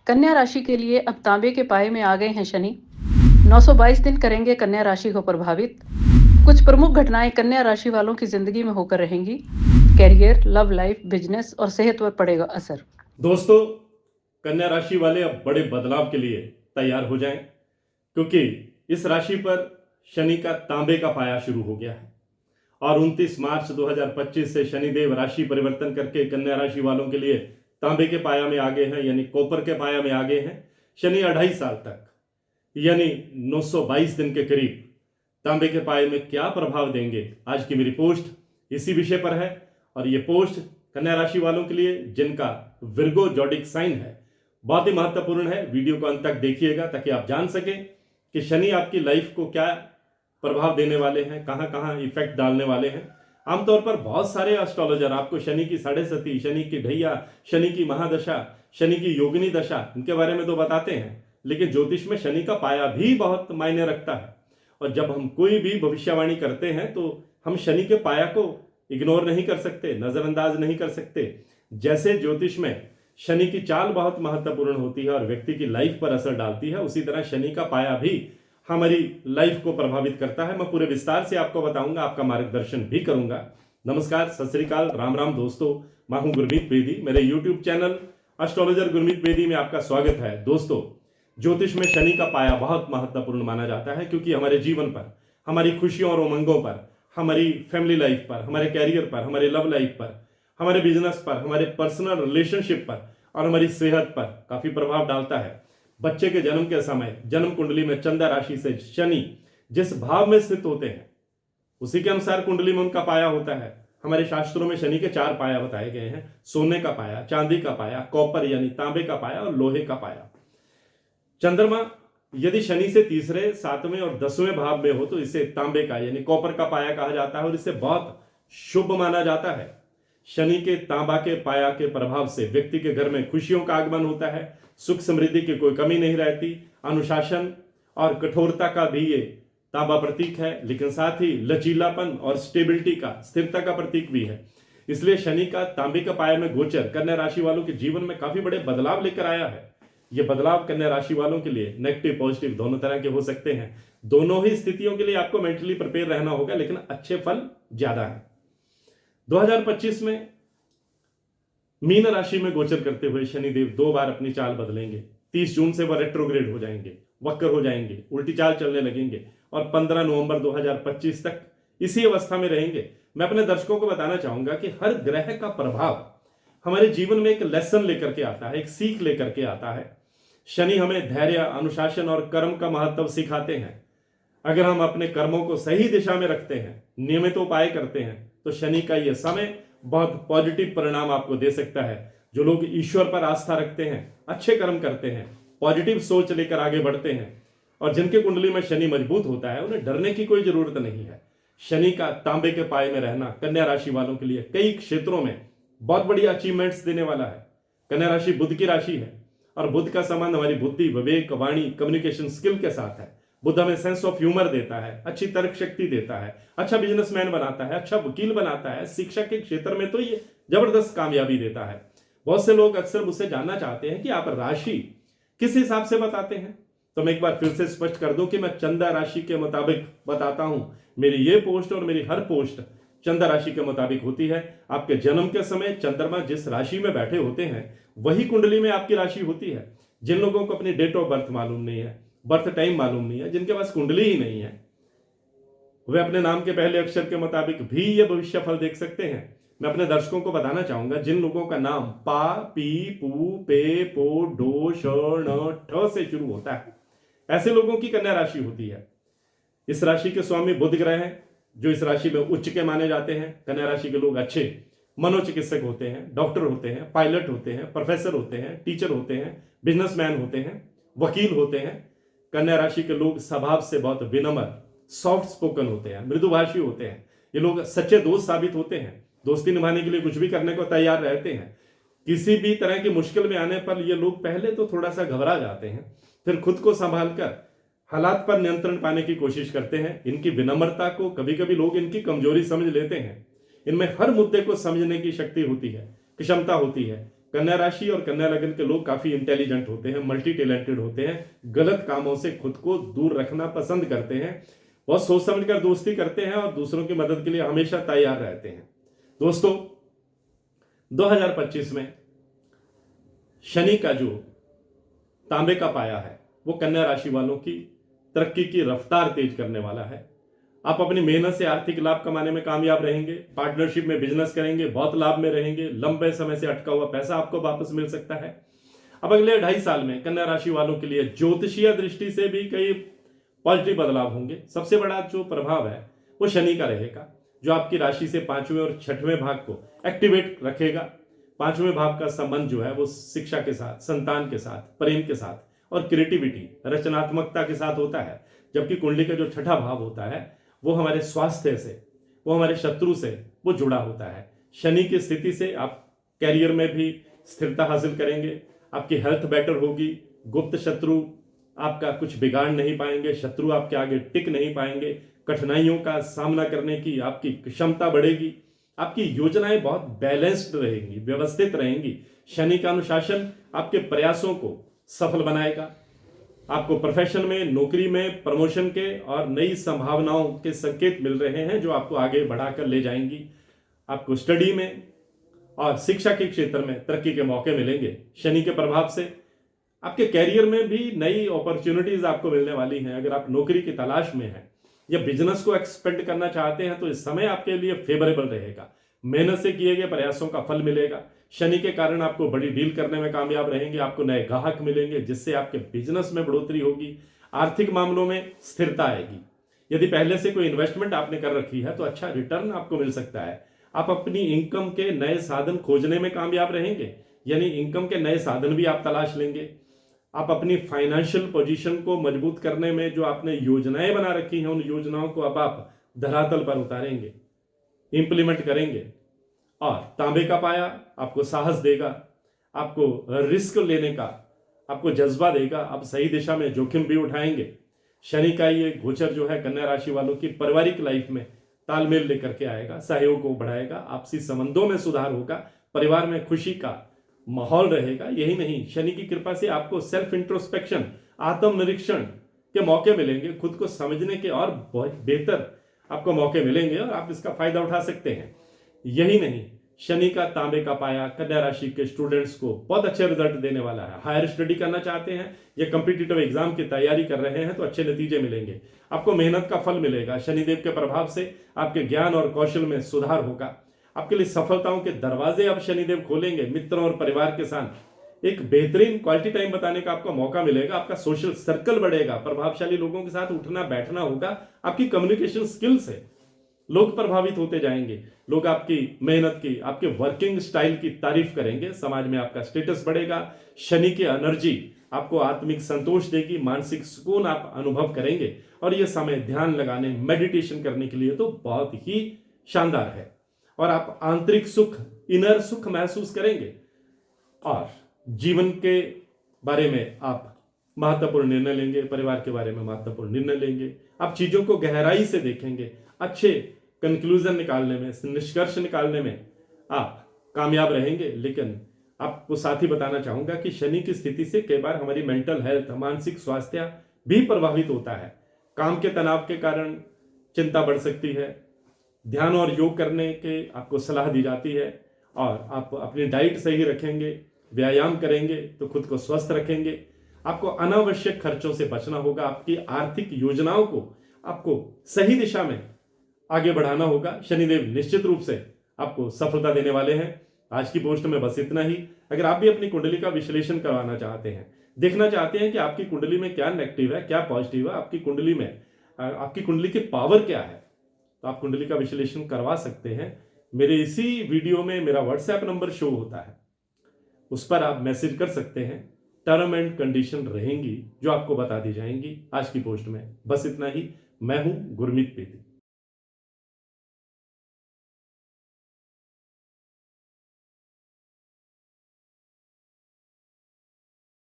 कन्या राशि के लिए अब तांबे के पाए में आ गए हैं शनि। 922 दिन करेंगे कन्या राशि को प्रभावित। कुछ प्रमुख घटनाएं कन्या राशि वालों की जिंदगी में होकर रहेंगी। कैरियर, लव लाइफ, बिजनेस और सेहत पर पड़ेगा असर। दोस्तों, कन्या राशि वाले अब बड़े बदलाव के लिए तैयार हो जाएं, क्योंकि इस राशि पर शनि का तांबे का पाया शुरू हो गया है और 29 मार्च 2025 से शनिदेव राशि परिवर्तन करके कन्या राशि वालों के लिए तांबे के पाया में आ गए हैं, यानी कॉपर के पाया में आ गए हैं। शनि 2.5 साल तक यानी 922 दिन के करीब तांबे के पाए में क्या प्रभाव देंगे, आज की मेरी पोस्ट इसी विषय पर है। और ये पोस्ट कन्या राशि वालों के लिए जिनका विर्गो जोडिक साइन है बहुत ही महत्वपूर्ण है। वीडियो को अंत तक देखिएगा ताकि आप जान सकें कि शनि आपकी लाइफ को क्या प्रभाव देने वाले हैं, कहां कहां इफेक्ट डालने वाले हैं। आमतौर पर बहुत सारे एस्ट्रोलॉजर आपको शनि की साढ़े सती, शनि की ढैया, शनि की महादशा, शनि की योगिनी दशा, इनके बारे में तो बताते हैं, लेकिन ज्योतिष में शनि का पाया भी बहुत मायने रखता है। और जब हम कोई भी भविष्यवाणी करते हैं तो हम शनि के पाया को इग्नोर नहीं कर सकते, नजरअंदाज नहीं कर सकते। जैसे ज्योतिष में शनि की चाल बहुत महत्वपूर्ण होती है और व्यक्ति की लाइफ पर असर डालती है, उसी तरह शनि का पाया भी हमारी लाइफ को प्रभावित करता है। मैं पूरे विस्तार से आपको बताऊंगा, आपका मार्गदर्शन भी करूंगा। नमस्कार, सत श्री अकाल, राम राम दोस्तों, मैं हूं गुरमीत बेदी। मेरे YouTube channel astrologer Gurmeet Bedi में आपका स्वागत है। दोस्तों, ज्योतिष में शनि का पाया बहुत महत्वपूर्ण माना जाता है, क्योंकि हमारे जीवन पर, हमारी खुशियों और उमंगों पर, हमारी फैमिली लाइफ पर, हमारे कैरियर पर, हमारे लव लाइफ पर, हमारे बिजनेस पर, हमारे पर्सनल रिलेशनशिप पर और हमारी सेहत पर काफी प्रभाव डालता है। बच्चे के जन्म के समय जन्म कुंडली में चंद्र राशि से शनि जिस भाव में स्थित होते हैं उसी के अनुसार कुंडली में उनका पाया होता है। हमारे शास्त्रों में शनि के 4 पाया बताए गए हैं: सोने का पाया, चांदी का पाया, कॉपर यानी तांबे का पाया और लोहे का पाया। चंद्रमा यदि शनि से तीसरे, 7वें और 10वें भाव में हो तो इसे तांबे का यानी कॉपर का पाया कहा जाता है और इसे बहुत शुभ माना जाता है। शनि के तांबा के पाया के प्रभाव से व्यक्ति के घर में खुशियों का आगमन होता है, सुख समृद्धि की कोई कमी नहीं रहती। अनुशासन और कठोरता का भी ये तांबा प्रतीक है, लेकिन साथ ही लचीलापन और स्टेबिलिटी का, स्थिरता का प्रतीक भी है। इसलिए शनि का तांबे का पाया में गोचर कन्या राशि वालों के जीवन में काफी बड़े बदलाव लेकर आया है। ये बदलाव कन्या राशि वालों के लिए नेगेटिव पॉजिटिव दोनों तरह के हो सकते हैं। दोनों ही स्थितियों के लिए आपको मेंटली प्रिपेयर रहना होगा, लेकिन अच्छे फल ज्यादा है। 2025 में मीन राशि में गोचर करते हुए शनिदेव 2 बार अपनी चाल बदलेंगे। 30 जून से वह रेट्रोग्रेड हो जाएंगे, वक्र हो जाएंगे, उल्टी चाल चलने लगेंगे और 15 नवंबर 2025 तक इसी अवस्था में रहेंगे। मैं अपने दर्शकों को बताना चाहूंगा कि हर ग्रह का प्रभाव हमारे जीवन में एक लेसन लेकर के आता है, एक सीख लेकर के आता है। शनि हमें धैर्य, अनुशासन और कर्म का महत्व सिखाते हैं। अगर हम अपने कर्मों को सही दिशा में रखते हैं, नियमित उपाय करते हैं, तो शनि का यह समय बहुत पॉजिटिव परिणाम आपको दे सकता है। जो लोग ईश्वर पर आस्था रखते हैं, अच्छे कर्म करते हैं, पॉजिटिव सोच लेकर आगे बढ़ते हैं और जिनके कुंडली में शनि मजबूत होता है, उन्हें डरने की कोई जरूरत नहीं है। शनि का तांबे के पाए में रहना कन्या राशि वालों के लिए कई क्षेत्रों में बहुत बड़ी अचीवमेंट्स देने वाला है। कन्या राशि बुध की राशि है और बुध का संबंध हमारी बुद्धि, विवेक, वाणी, कम्युनिकेशन स्किल के साथ है। बुध हमें सेंस ऑफ ह्यूमर देता है, अच्छी तर्क शक्ति देता है, अच्छा बिजनेसमैन बनाता है, अच्छा वकील बनाता है, शिक्षा के क्षेत्र में तो ये जबरदस्त कामयाबी देता है। बहुत से लोग अक्सर मुझसे जानना चाहते हैं कि आप राशि किस हिसाब से बताते हैं, तो मैं एक बार फिर से स्पष्ट कर दूं कि मैं चंद्र राशि के मुताबिक बताता हूं। मेरी ये पोस्ट और मेरी हर पोस्ट चंद्र राशि के मुताबिक होती है। आपके जन्म के समय चंद्रमा जिस राशि में बैठे होते हैं वही कुंडली में आपकी राशि होती है। जिन लोगों को अपनी डेट ऑफ बर्थ मालूम नहीं है, बर्थ टाइम मालूम नहीं है, जिनके पास कुंडली ही नहीं है, वे अपने नाम के पहले अक्षर के मुताबिक भी ये भविष्य फल देख सकते हैं। मैं अपने दर्शकों को बताना चाहूंगा, जिन लोगों का नाम पा, पी, पू, पे, पो, डो, श, ण, ठ से शुरू होता है, ऐसे लोगों की कन्या राशि होती है। इस राशि के स्वामी बुध ग्रह हैं, जो इस राशि में उच्च के माने जाते हैं। कन्या राशि के लोग अच्छे मनोचिकित्सक होते हैं, डॉक्टर होते हैं, पायलट होते हैं, प्रोफेसर होते हैं, टीचर होते हैं, बिजनेसमैन होते हैं, वकील होते हैं। कन्या राशि के लोग स्वभाव से बहुत विनम्र, सॉफ्ट स्पोकन होते हैं, मृदुभाषी होते हैं। ये लोग सच्चे दोस्त साबित होते हैं, दोस्ती निभाने के लिए कुछ भी करने को तैयार रहते हैं। किसी भी तरह की मुश्किल में आने पर ये लोग पहले तो थोड़ा सा घबरा जाते हैं, फिर खुद को संभाल कर हालात पर नियंत्रण पाने की कोशिश करते हैं। इनकी विनम्रता को कभी कभी लोग इनकी कमजोरी समझ लेते हैं। इनमें हर मुद्दे को समझने की शक्ति होती है, क्षमता होती है, कन्या राशि और कन्या लगन के लोग काफी इंटेलिजेंट होते हैं, मल्टी टैलेंटेड होते हैं, गलत कामों से खुद को दूर रखना पसंद करते हैं, बहुत सोच समझकर दोस्ती करते हैं और दूसरों की मदद के लिए हमेशा तैयार रहते हैं। दोस्तों, 2025 में शनि का जो तांबे का पाया है वो कन्या राशि वालों की तरक्की की रफ्तार तेज करने वाला है। आप अपनी मेहनत से आर्थिक लाभ कमाने में कामयाब रहेंगे, पार्टनरशिप में बिजनेस करेंगे, बहुत लाभ में रहेंगे, लंबे समय से अटका हुआ पैसा आपको वापस मिल सकता है। अब अगले 2.5 साल में कन्या राशि वालों के लिए ज्योतिषीय दृष्टि से भी कई पॉजिटिव बदलाव होंगे। सबसे बड़ा जो प्रभाव है वो शनि का रहेगा, जो आपकी राशि से 5वें और 6वें भाव को एक्टिवेट रखेगा। 5वें भाव का संबंध जो है वो शिक्षा के साथ, संतान के साथ, प्रेम के साथ और क्रिएटिविटी, रचनात्मकता के साथ होता है। जबकि कुंडली का जो 6ठा भाव होता है वो हमारे स्वास्थ्य से, वो हमारे शत्रु से वो जुड़ा होता है। शनि की स्थिति से आप कैरियर में भी स्थिरता हासिल करेंगे, आपकी हेल्थ बेटर होगी, गुप्त शत्रु आपका कुछ बिगाड़ नहीं पाएंगे, शत्रु आपके आगे टिक नहीं पाएंगे, कठिनाइयों का सामना करने की आपकी क्षमता बढ़ेगी, आपकी योजनाएं बहुत बैलेंस्ड रहेंगी, व्यवस्थित रहेंगी। शनि का अनुशासन आपके प्रयासों को सफल बनाएगा। आपको प्रोफेशन में, नौकरी में प्रमोशन के और नई संभावनाओं के संकेत मिल रहे हैं जो आपको आगे बढ़ाकर ले जाएंगी। आपको स्टडी में और शिक्षा के क्षेत्र में तरक्की के मौके मिलेंगे। शनि के प्रभाव से आपके कैरियर में भी नई अपॉर्चुनिटीज आपको मिलने वाली हैं। अगर आप नौकरी की तलाश में हैं या बिजनेस को एक्सपेंड करना चाहते हैं तो इस समय आपके लिए फेवरेबल रहेगा। मेहनत से किए गए प्रयासों का फल मिलेगा। शनि के कारण आपको बड़ी डील करने में कामयाब रहेंगे, आपको नए ग्राहक मिलेंगे जिससे आपके बिजनेस में बढ़ोतरी होगी। आर्थिक मामलों में स्थिरता आएगी। यदि पहले से कोई इन्वेस्टमेंट आपने कर रखी है तो अच्छा रिटर्न आपको मिल सकता है। आप अपनी इनकम के नए साधन खोजने में कामयाब रहेंगे, यानी इनकम के नए साधन भी आप तलाश लेंगे। आप अपनी फाइनेंशियल पोजीशन को मजबूत करने में जो आपने योजनाएं बना रखी हैं उन योजनाओं को अब आप धरातल पर उतारेंगे, इंप्लीमेंट करेंगे। और तांबे का पाया आपको साहस देगा, आपको रिस्क लेने का आपको जज्बा देगा। आप सही दिशा में जोखिम भी उठाएंगे। शनि का ये गोचर जो है कन्या राशि वालों की पारिवारिक लाइफ में तालमेल लेकर के आएगा, सहयोग को बढ़ाएगा, आपसी संबंधों में सुधार होगा, परिवार में खुशी का माहौल रहेगा। यही नहीं, शनि की कृपा से आपको सेल्फ इंट्रोस्पेक्शन, आत्मनिरीक्षण के मौके मिलेंगे, खुद को समझने के और बहुत बेहतर आपको मौके मिलेंगे और आप इसका फायदा उठा सकते हैं। यही नहीं, शनि का तांबे का पाया कन्या राशि के स्टूडेंट्स को बहुत अच्छे रिजल्ट देने वाला है। हायर स्टडी करना चाहते हैं या कॉम्पिटिटिव एग्जाम की तैयारी कर रहे हैं तो अच्छे नतीजे मिलेंगे, आपको मेहनत का फल मिलेगा। शनिदेव के प्रभाव से आपके ज्ञान और कौशल में सुधार होगा। आपके लिए सफलताओं के दरवाजे अब शनिदेव खोलेंगे। मित्रों और परिवार के साथ एक बेहतरीन क्वालिटी टाइम बताने का आपको मौका मिलेगा। आपका सोशल सर्कल बढ़ेगा, प्रभावशाली लोगों के साथ उठना बैठना होगा। आपकी कम्युनिकेशन स्किल से लोग प्रभावित होते जाएंगे। लोग आपकी मेहनत की, आपके वर्किंग स्टाइल की तारीफ करेंगे। समाज में आपका स्टेटस बढ़ेगा। शनि की एनर्जी आपको आत्मिक संतोष देगी, मानसिक सुकून आप अनुभव करेंगे और यह समय ध्यान लगाने, मेडिटेशन करने के लिए तो बहुत ही शानदार है और आप आंतरिक सुख, इनर सुख महसूस करेंगे और जीवन के बारे में आप महत्वपूर्ण निर्णय लेंगे, परिवार के बारे में महत्वपूर्ण निर्णय लेंगे। आप चीजों को गहराई से देखेंगे, अच्छे कंक्लूजन निकालने में, निष्कर्ष निकालने में आप कामयाब रहेंगे। लेकिन आपको साथ ही बताना चाहूंगा कि शनि की स्थिति से कई बार हमारी मेंटल हेल्थ, मानसिक स्वास्थ्य भी प्रभावित होता है। काम के तनाव के कारण चिंता बढ़ सकती है। ध्यान और योग करने के आपको सलाह दी जाती है और आप अपनी डाइट सही रखेंगे, व्यायाम करेंगे तो खुद को स्वस्थ रखेंगे। आपको अनावश्यक खर्चों से बचना होगा। आपकी आर्थिक योजनाओं को आपको सही दिशा में आगे बढ़ाना होगा। शनिदेव निश्चित रूप से आपको सफलता देने वाले हैं। आज की पोस्ट में बस इतना ही। अगर आप भी अपनी कुंडली का विश्लेषण करवाना चाहते हैं, देखना चाहते हैं कि आपकी कुंडली में क्या नेगेटिव है, क्या पॉजिटिव है, आपकी कुंडली में आपकी कुंडली की पावर क्या है, तो आप कुंडली का विश्लेषण करवा सकते हैं। मेरे इसी वीडियो में मेरा व्हाट्सएप नंबर शो होता है, उस पर आप मैसेज कर सकते हैं। टर्म एंड कंडीशन रहेंगी जो आपको बता दी जाएंगी आज की पोस्ट में। बस इतना ही। मैं हूं गुरमीत पेती।